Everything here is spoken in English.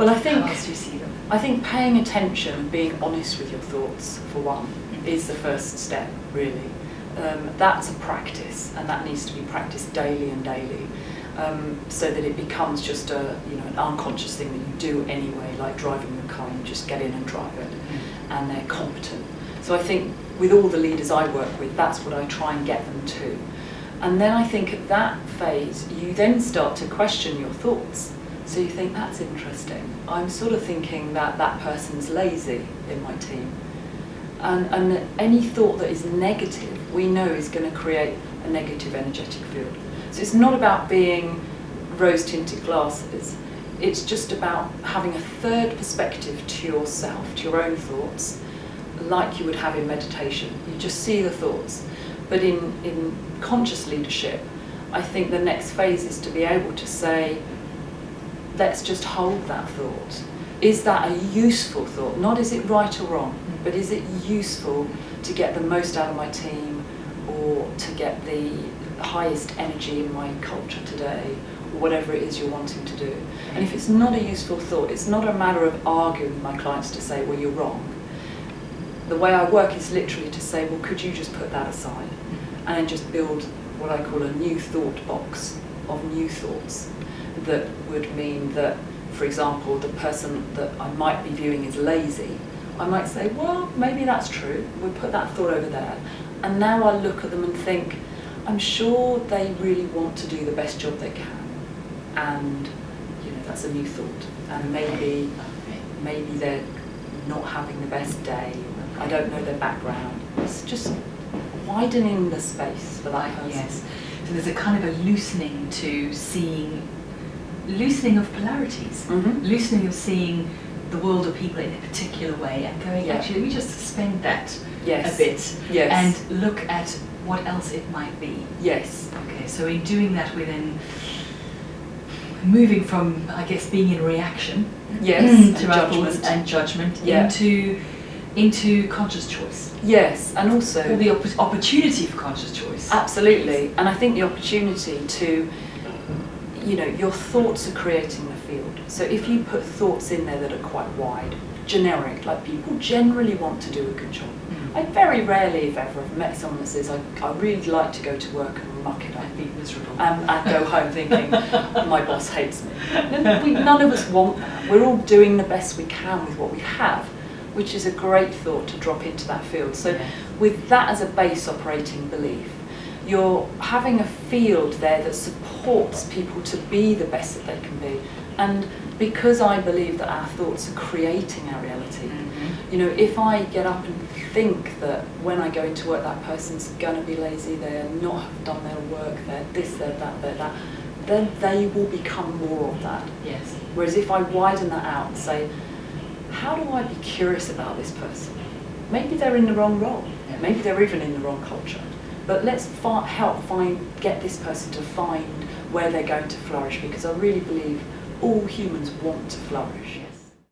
Well, I think, how else do you see them? I think paying attention and being honest with your thoughts, for one, is the first step, really. That's a practice, and that needs to be practiced daily and daily, so that it becomes just an unconscious thing that you do anyway, like driving your car. You just get in and drive it, and they're competent. So I think with all the leaders I work with, that's what I try and get them to. And then I think at that phase, you then start to question your thoughts. So you think, that's interesting. I'm sort of thinking that that person's lazy in my team. And any thought that is negative, we know is going to create a negative energetic field. So it's not about being rose-tinted glasses. It's just about having a third perspective to yourself, to your own thoughts, like you would have in meditation. You just see the thoughts. But in conscious leadership, I think the next phase is to be able to say, let's just hold that thought. Is that a useful thought? Not is it right or wrong, but is it useful to get the most out of my team, or to get the highest energy in my culture today, or whatever it is you're wanting to do. And if it's not a useful thought, it's not a matter of arguing with my clients to say, well, you're wrong. The way I work is literally to say, well, could you just put that aside? And then just build what I call a new thought box of new thoughts. That would mean that, for example, the person that I might be viewing as lazy, I might say, well, maybe that's true. We'll put that thought over there. And now I look at them and think, I'm sure they really want to do the best job they can. And, that's a new thought. And maybe they're not having the best day. I don't know their background. It's just widening the space for that person. Yes. So there's a kind of a loosening of polarities, loosening of seeing the world of people in a particular way, and going, actually, let me just suspend that a bit and look at what else it might be. Yes. Okay, so in doing that, we're then moving from, I guess, being in reaction to our thoughts and judgment into conscious choice. Yes, and also or the opportunity for conscious choice. Absolutely, and I think the opportunity to, your thoughts are creating the field. So if you put thoughts in there that are quite wide, generic, like people generally want to do a good job. I very rarely, if ever, have met someone that says, I really like to go to work and muck it up. I'd be miserable. And go home thinking, my boss hates me. None of us want that. We're all doing the best we can with what we have, which is a great thought to drop into that field. So with that as a base operating belief, you're having a field there that supports people to be the best that they can be. And because I believe that our thoughts are creating our reality, if I get up and think that when I go into work that person's going to be lazy, they're not have done their work, they're this, they're that, then they will become more of that. Yes. Whereas if I widen that out and say, how do I be curious about this person? Maybe they're in the wrong role. Maybe they're even in the wrong culture. But let's get this person to find where they're going to flourish, because I really believe all humans want to flourish.